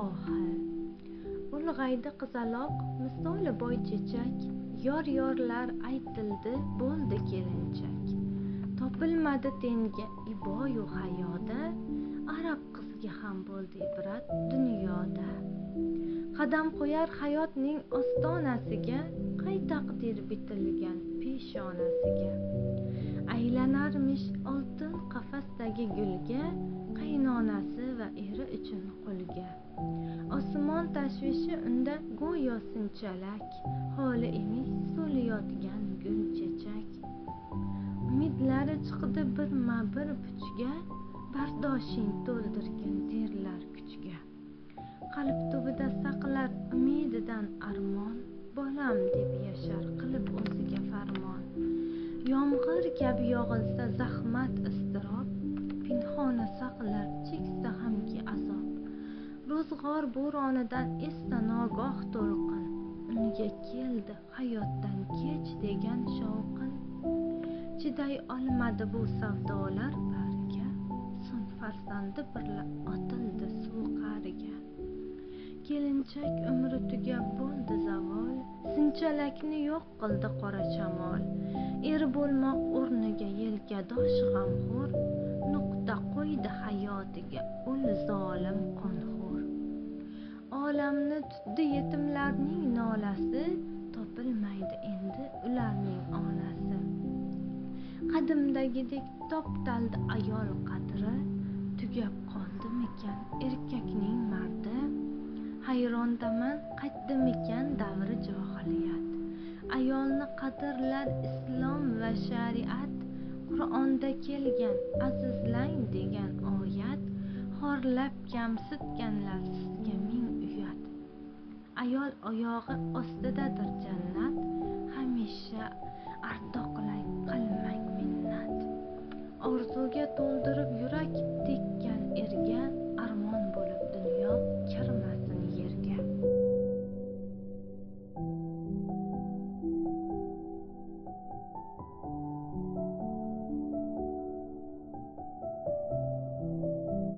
ohi. Ulg'aydi qizaloq misoli boychechak, yor-yorlar aytildi bo'ldi kelinchak. Topilmadi tengi iboyu hayoda, arab qizga ham bo'ldi ibrat dunyoda. Qadam qo'yar hayotning ostonasiga, qay taqdir bitilgan peshonasiga. Aylanarmish oltin qafasdagi gulga, qaynonasi va eri uchun qulga. Osmon tashvishi unda go'yo sinchalak, holi emish so'liyotgan gul chechak. Umidlari chiqdi birma-bir puchga, bardoshing to'ldirgin derlar kuchga. Qalb tubida saqlar umididan armon, bolam deb yashar qilib o'ziga farmon. Yomg'ir kabi yog'ilsa zahmat iztirob, pinhona saqlar cheksa hamki azob. Ro'zg'or bo'ronidan esda nogoh to'lqin, unga keldi hayotdan kech degan shovqin. Chiday olmadi bu savdolar bariga, so'ng farzandi birla otildi suv qa'riga. Kelinchak umri tugab bo'ldi zavol, sinchalakni yo'q qildi qora shamol. Er bo'lmoq o'rniga yelkadosh g'amxo'r, nuqta qo'ydi hayotiga ul zolim qonxo'r. Olamni tutdi yetimlarning nolasi, topilmaydi endi ularning onasi. Qadimdagidek toptaldi ayol qadri, tugab qoldimikan erkakning mardi. Hayrondaman qaytdimikan davri johiliyat. Ayolni qadrlar islom va shariat, Qur'onda kelgan azizlang degan oyat. Xorlab kamsitganlar sizga ming uyat. Ayol oyog'i ostidadir jannat, hamisha ardoqlang qilmang minnat. Orzuga to'ldi